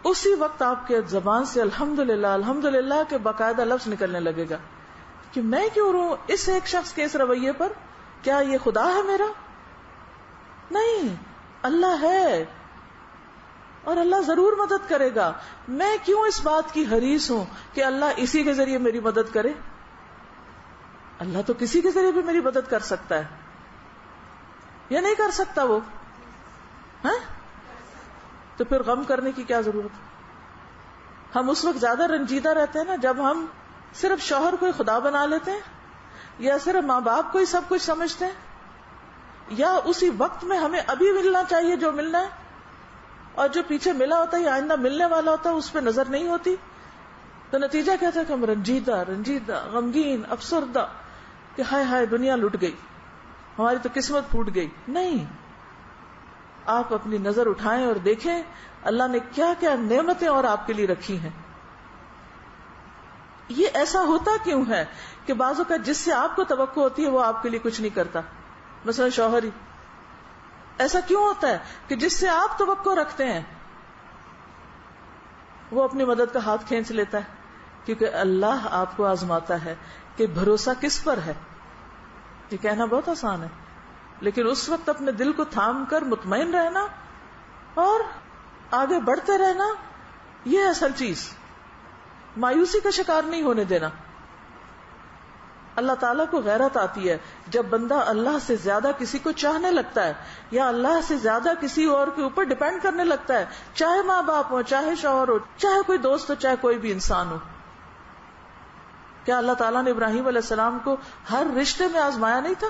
اسی وقت آپ کے زبان سے الحمدللہ الحمدللہ کے باقاعدہ لفظ نکلنے لگے گا کہ میں کیوں رہوں اس ایک شخص کے اس رویے پر؟ کیا یہ خدا ہے میرا؟ نہیں، اللہ ہے اور اللہ ضرور مدد کرے گا. میں کیوں اس بات کی حریص ہوں کہ اللہ اسی کے ذریعے میری مدد کرے؟ اللہ تو کسی کے ذریعے بھی میری مدد کر سکتا ہے، یا نہیں کر سکتا وہ؟ ہاں، تو پھر غم کرنے کی کیا ضرورت؟ ہم اس وقت زیادہ رنجیدہ رہتے ہیں نا جب ہم صرف شوہر کو ہی خدا بنا لیتے ہیں، یا صرف ماں باپ کو ہی سب کچھ سمجھتے ہیں، یا اسی وقت میں ہمیں ابھی ملنا چاہیے جو ملنا ہے، اور جو پیچھے ملا ہوتا ہے یا آئندہ ملنے والا ہوتا ہے اس پہ نظر نہیں ہوتی. تو نتیجہ کیا تھا کہ ہم رنجیدہ غمگین افسردہ کہ ہائے ہائے دنیا لٹ گئی، ہماری تو قسمت پھوٹ گئی. نہیں، آپ اپنی نظر اٹھائیں اور دیکھیں اللہ نے کیا کیا نعمتیں اور آپ کے لیے رکھی ہیں. یہ ایسا ہوتا کیوں ہے کہ بعضوں کا جس سے آپ کو توقع ہوتی ہے وہ آپ کے لیے کچھ نہیں کرتا؟ مثلا شوہر ہی ایسا کیوں ہوتا ہے کہ جس سے آپ توقع رکھتے ہیں وہ اپنی مدد کا ہاتھ کھینچ لیتا ہے؟ کیونکہ اللہ آپ کو آزماتا ہے کہ بھروسہ کس پر ہے. یہ کہنا بہت آسان ہے لیکن اس وقت اپنے دل کو تھام کر مطمئن رہنا اور آگے بڑھتے رہنا، یہ اصل چیز. مایوسی کا شکار نہیں ہونے دینا. اللہ تعالیٰ کو غیرت آتی ہے جب بندہ اللہ سے زیادہ کسی کو چاہنے لگتا ہے یا اللہ سے زیادہ کسی اور کے اوپر ڈیپینڈ کرنے لگتا ہے، چاہے ماں باپ ہو، چاہے شوہر ہو، چاہے کوئی دوست ہو، چاہے کوئی بھی انسان ہو. کیا اللہ تعالیٰ نے ابراہیم علیہ السلام کو ہر رشتے میں آزمایا نہیں تھا؟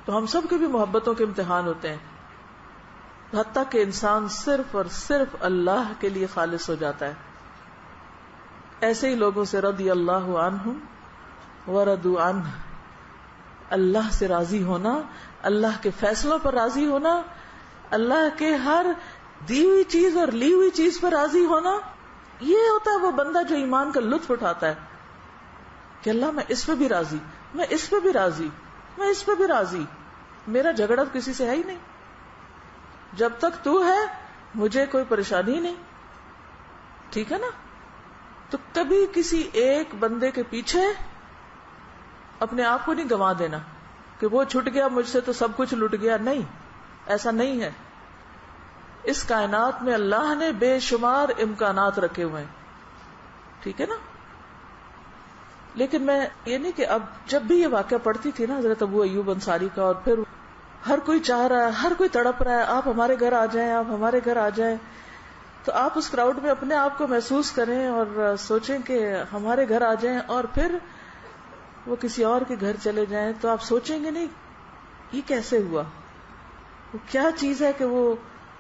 تو ہم سب کے بھی محبتوں کے امتحان ہوتے ہیں، حتیٰ کہ انسان صرف اور صرف اللہ کے لیے خالص ہو جاتا ہے. ایسے ہی لوگوں سے رضی اللہ عنہم ورضوا عنہ، اللہ سے راضی ہونا، اللہ کے فیصلوں پر راضی ہونا، اللہ کے ہر دی ہوئی چیز اور لی ہوئی چیز پر راضی ہونا، یہ ہوتا ہے وہ بندہ جو ایمان کا لطف اٹھاتا ہے کہ اللہ میں اس پہ بھی راضی، میں اس پہ بھی راضی، میں اس پہ بھی راضی، میرا جھگڑا کسی سے ہے ہی نہیں، جب تک تو ہے مجھے کوئی پریشانی نہیں، ٹھیک ہے نا؟ تو کبھی کسی ایک بندے کے پیچھے اپنے آپ کو نہیں گنوا دینا کہ وہ چھٹ گیا مجھ سے تو سب کچھ لٹ گیا، نہیں، ایسا نہیں ہے. اس کائنات میں اللہ نے بے شمار امکانات رکھے ہوئے ہیں، ٹھیک ہے نا؟ لیکن میں یہ نہیں کہ اب جب بھی یہ واقعہ پڑھتی تھی نا حضرت ابو ایوب انصاری کا، اور پھر ہر کوئی چاہ رہا ہے، ہر کوئی تڑپ رہا ہے آپ ہمارے گھر آ جائیں، آپ ہمارے گھر آ جائیں، تو آپ اس کراؤڈ میں اپنے آپ کو محسوس کریں اور سوچیں کہ ہمارے گھر آ جائیں اور پھر وہ کسی اور کے گھر چلے جائیں، تو آپ سوچیں گے نہیں یہ کیسے ہوا، وہ کیا چیز ہے کہ وہ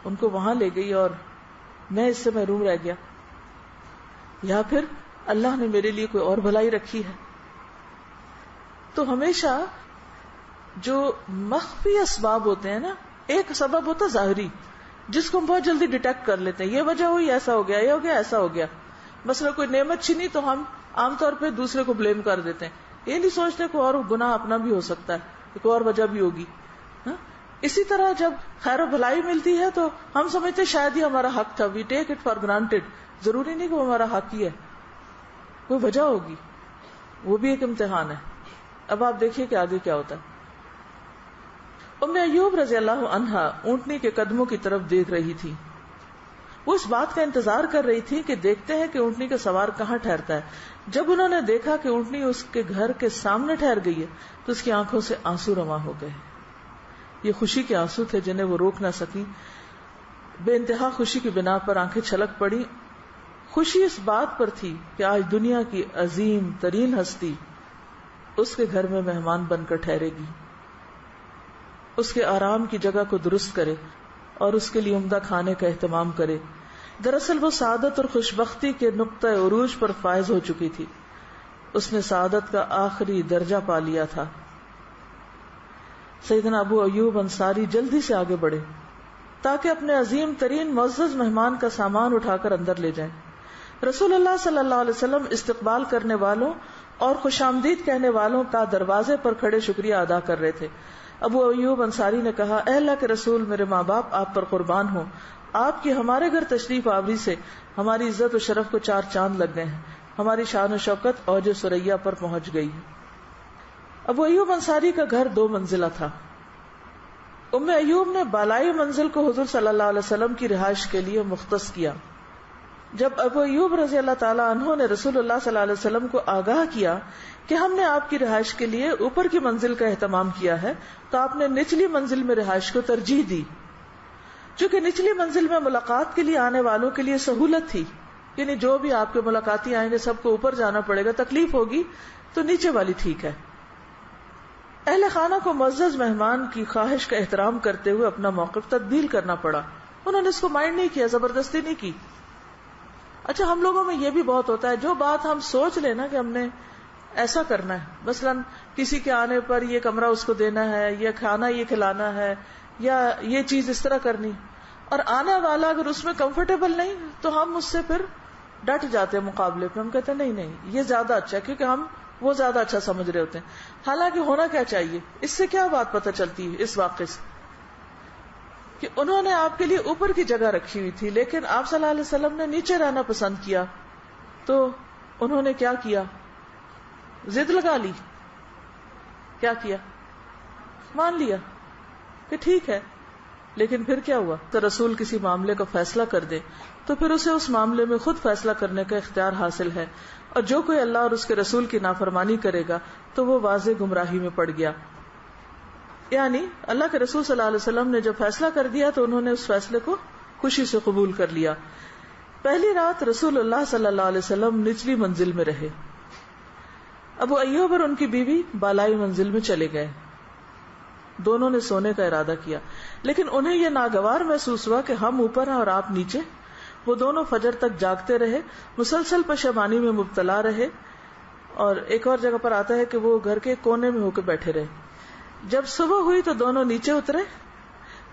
ان کو وہاں لے گئی اور میں اس سے محروم رہ گیا، یا پھر اللہ نے میرے لیے کوئی اور بھلائی رکھی ہے. تو ہمیشہ جو مخفی اسباب ہوتے ہیں نا، ایک سبب ہوتا ہے ظاہری جس کو ہم بہت جلدی ڈیٹیکٹ کر لیتے ہیں، یہ وجہ ہوئی ایسا ہو گیا، یہ ہو گیا ایسا ہو گیا، مثلا کوئی نعمت چھینی تو ہم عام طور پہ دوسرے کو بلیم کر دیتے ہیں، یہ نہیں سوچتے کوئی اور گناہ اپنا بھی ہو سکتا ہے، کوئی اور وجہ بھی ہوگی. اسی طرح جب خیر و بھلائی ملتی ہے تو ہم سمجھتے شاید یہ ہمارا حق تھا، وی ٹیک اٹ فار گرانٹیڈ، ضروری نہیں کہ وہ ہمارا حق ہی ہے، کوئی وجہ ہوگی، وہ بھی ایک امتحان ہے. اب آپ دیکھیے کہ آگے کیا ہوتا ہے. ام ایوب رضی اللہ عنہا اونٹنی کے قدموں کی طرف دیکھ رہی تھی. وہ اس بات کا انتظار کر رہی تھی کہ دیکھتے ہیں کہ اونٹنی کا سوار کہاں ٹھہرتا ہے. جب انہوں نے دیکھا کہ اونٹنی اس کے گھر کے سامنے ٹھہر گئی ہے تو اس کی آنکھوں سے آنسو رواں ہو گئے. یہ خوشی کے آنسو تھے جنہیں وہ روک نہ سکی. بے انتہا خوشی کی بنا پر آنکھیں چھلک پڑی. خوشی اس بات پر تھی کہ آج دنیا کی عظیم ترین ہستی اس کے گھر میں مہمان بن کر ٹھہرے گی، اس کے آرام کی جگہ کو درست کرے اور اس کے لیے عمدہ کھانے کا اہتمام کرے. دراصل وہ سعادت اور خوشبختی کے نقطۂ عروج پر فائز ہو چکی تھی. اس نے سعادت کا آخری درجہ پا لیا تھا. سیدنا ابو ایوب انصاری جلدی سے آگے بڑھے تاکہ اپنے عظیم ترین معزز مہمان کا سامان اٹھا کر اندر لے جائیں. رسول اللہ صلی اللہ علیہ وسلم استقبال کرنے والوں اور خوش آمدید کہنے والوں کا دروازے پر کھڑے شکریہ ادا کر رہے تھے. ابو ایوب انصاری نے کہا، اے اللہ کے رسول، میرے ماں باپ آپ پر قربان ہوں، آپ کی ہمارے گھر تشریف آوری سے ہماری عزت و شرف کو 4 چاند لگ گئے ہیں، ہماری شان و شوکت اوج ثریا پر پہنچ گئی. ابو ایوب انصاری کا گھر 2 منزلہ تھا. ام ایوب نے بالائی منزل کو حضور صلی اللہ علیہ وسلم کی رہائش کے لیے مختص کیا. جب ابو ایوب رضی اللہ تعالیٰ عنہ نے رسول اللہ صلی اللہ علیہ وسلم کو آگاہ کیا کہ ہم نے آپ کی رہائش کے لیے اوپر کی منزل کا اہتمام کیا ہے، تو آپ نے نچلی منزل میں رہائش کو ترجیح دی. چونکہ نچلی منزل میں ملاقات کے لیے آنے والوں کے لیے سہولت تھی، یعنی جو بھی آپ کے ملاقاتی آئیں گے سب کو اوپر جانا پڑے گا، تکلیف ہوگی، تو نیچے والی ٹھیک ہے. اہل خانہ کو معزز مہمان کی خواہش کا احترام کرتے ہوئے اپنا موقف تبدیل کرنا پڑا. انہوں نے اس کو مائنڈ نہیں کیا، زبردستی نہیں کی. اچھا، ہم لوگوں میں یہ بھی بہت ہوتا ہے، جو بات ہم سوچ لیں نا کہ ہم نے ایسا کرنا ہے، مثلا کسی کے آنے پر یہ کمرہ اس کو دینا ہے، یا کھانا یہ کھلانا ہے، یا یہ چیز اس طرح کرنی، اور آنے والا اگر اس میں کمفرٹیبل نہیں تو ہم اس سے پھر ڈٹ جاتے ہیں مقابلے پہ. ہم کہتے ہیں نہیں یہ زیادہ اچھا ہے، کیونکہ ہم وہ زیادہ اچھا سمجھ رہے ہوتے ہیں. حالانکہ ہونا کیا چاہیے، اس سے کیا بات پتہ چلتی ہے اس واقعے سے، کہ انہوں نے آپ کے لیے اوپر کی جگہ رکھی ہوئی تھی، لیکن آپ صلی اللہ علیہ وسلم نے نیچے رہنا پسند کیا. تو انہوں نے کیا کیا، ضد لگا لی. کیا کیا، مان لیا کہ ٹھیک ہے. لیکن پھر کیا ہوا، تو رسول کسی معاملے کا فیصلہ کر دے تو پھر اسے اس معاملے میں خود فیصلہ کرنے کا اختیار حاصل ہے، اور جو کوئی اللہ اور اس کے رسول کی نافرمانی کرے گا تو وہ واضح گمراہی میں پڑ گیا. یعنی اللہ کے رسول صلی اللہ علیہ وسلم نے جب فیصلہ کر دیا تو انہوں نے اس فیصلے کو خوشی سے قبول کر لیا. پہلی رات رسول اللہ صلی اللہ علیہ وسلم نچلی منزل میں رہے. ابو ایوب اور ان کی بیوی بالائی منزل میں چلے گئے. دونوں نے سونے کا ارادہ کیا، لیکن انہیں یہ ناگوار محسوس ہوا کہ ہم اوپر ہیں اور آپ نیچے. وہ دونوں فجر تک جاگتے رہے، مسلسل پشیمانی میں مبتلا رہے، اور ایک اور جگہ پر آتا ہے کہ وہ گھر کے کونے میں ہو کے بیٹھے رہے. جب صبح ہوئی تو دونوں نیچے اترے،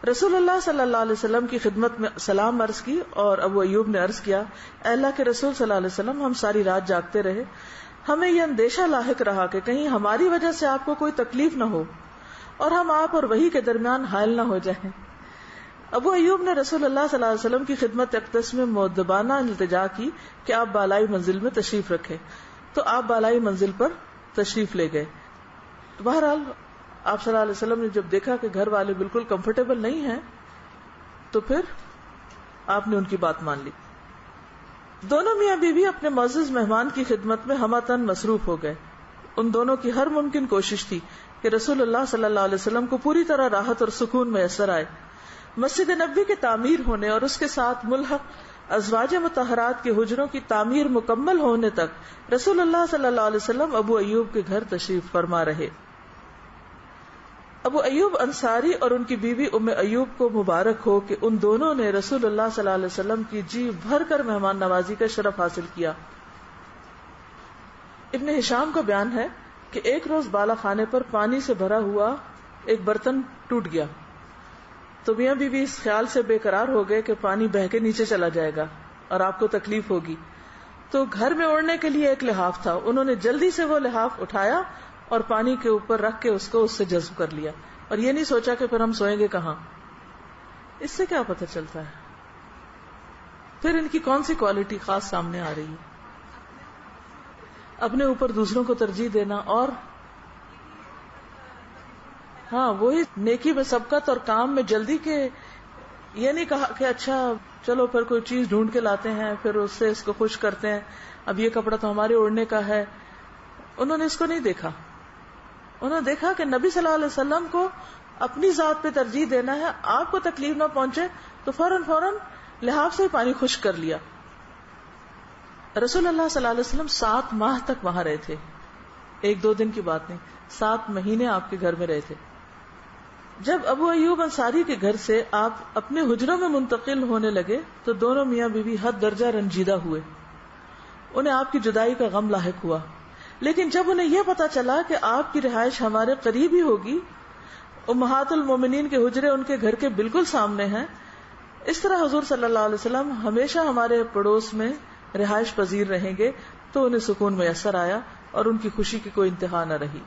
رسول اللہ صلی اللہ علیہ وسلم کی خدمت میں سلام عرض کی، اور ابو ایوب نے عرض کیا، اے اللہ کے رسول صلی اللہ علیہ وسلم، ہم ساری رات جاگتے رہے، ہمیں یہ اندیشہ لاحق رہا کہ کہیں ہماری وجہ سے آپ کو کوئی تکلیف نہ ہو اور ہم آپ اور وحی کے درمیان حائل نہ ہو جائیں. ابو ایوب نے رسول اللہ صلی اللہ علیہ وسلم کی خدمت اقدس میں مؤدبانہ التجا کی کہ آپ بالائی منزل میں تشریف رکھیں، تو آپ بالائی منزل پر تشریف لے گئے. بہرحال آپ صلی اللہ علیہ وسلم نے جب دیکھا کہ گھر والے بالکل کمفرٹیبل نہیں ہیں تو پھر آپ نے ان کی بات مان لی. دونوں میاں بیوی اپنے معزز مہمان کی خدمت میں ہمہ مصروف ہو گئے. ان دونوں کی ہر ممکن کوشش تھی کہ رسول اللہ صلی اللہ علیہ وسلم کو پوری طرح راحت اور سکون میسر آئے. مسجد نبوی کے تعمیر ہونے اور اس کے ساتھ ملحق ازواج مطہرات کے حجروں کی تعمیر مکمل ہونے تک رسول اللہ صلی اللہ علیہ وسلم ابو ایوب کے گھر تشریف فرما رہے. ابو ایوب انصاری اور ان کی بیوی ام ایوب کو مبارک ہو کہ ان دونوں نے رسول اللہ صلی اللہ علیہ وسلم کی جی بھر کر مہمان نوازی کا شرف حاصل کیا. ابن ہشام کا بیان ہے کہ ایک روز بالا خانے پر پانی سے بھرا ہوا ایک برتن ٹوٹ گیا تو میاں بیوی اس خیال سے بے قرار ہو گئے کہ پانی بہہ کے نیچے چلا جائے گا اور آپ کو تکلیف ہوگی. تو گھر میں اوڑھنے کے لیے ایک لحاف تھا، انہوں نے جلدی سے وہ لحاف اٹھایا اور پانی کے اوپر رکھ کے اس کو اس سے جذب کر لیا، اور یہ نہیں سوچا کہ پھر ہم سوئیں گے کہاں. اس سے کیا پتہ چلتا ہے پھر ان کی کون سی کوالٹی خاص سامنے آ رہی ہے؟ اپنے اوپر دوسروں کو ترجیح دینا، اور ہاں وہی نیکی میں سبقت اور کام میں جلدی کے. یہ نہیں کہا کہ اچھا چلو پھر کوئی چیز ڈھونڈ کے لاتے ہیں پھر اس سے اس کو خوش کرتے ہیں، اب یہ کپڑا تو ہمارے اوڑھنے کا ہے. انہوں نے اس کو نہیں دیکھا، انہوں نے دیکھا کہ نبی صلی اللہ علیہ وسلم کو اپنی ذات پہ ترجیح دینا ہے، آپ کو تکلیف نہ پہنچے، تو فوراً لحاف سے پانی خشک کر لیا. رسول اللہ صلی اللہ علیہ وسلم 7 ماہ تک وہاں رہے تھے، 1-2 دن کی بات نہیں، 7 مہینے آپ کے گھر میں رہے تھے. جب ابو ایوب انصاری کے گھر سے آپ اپنے حجروں میں منتقل ہونے لگے تو دونوں میاں بیوی حد درجہ رنجیدہ ہوئے. انہیں آپ کی جدائی کا غم لاحق ہوا، لیکن جب انہیں یہ پتا چلا کہ آپ کی رہائش ہمارے قریب ہی ہوگی، امہات المومنین کے حجرے ان کے گھر کے بالکل سامنے ہیں، اس طرح حضور صلی اللہ علیہ وسلم ہمیشہ ہمارے پڑوس میں رہائش پذیر رہیں گے، تو انہیں سکون میسر آیا اور ان کی خوشی کی کوئی انتہا نہ رہی.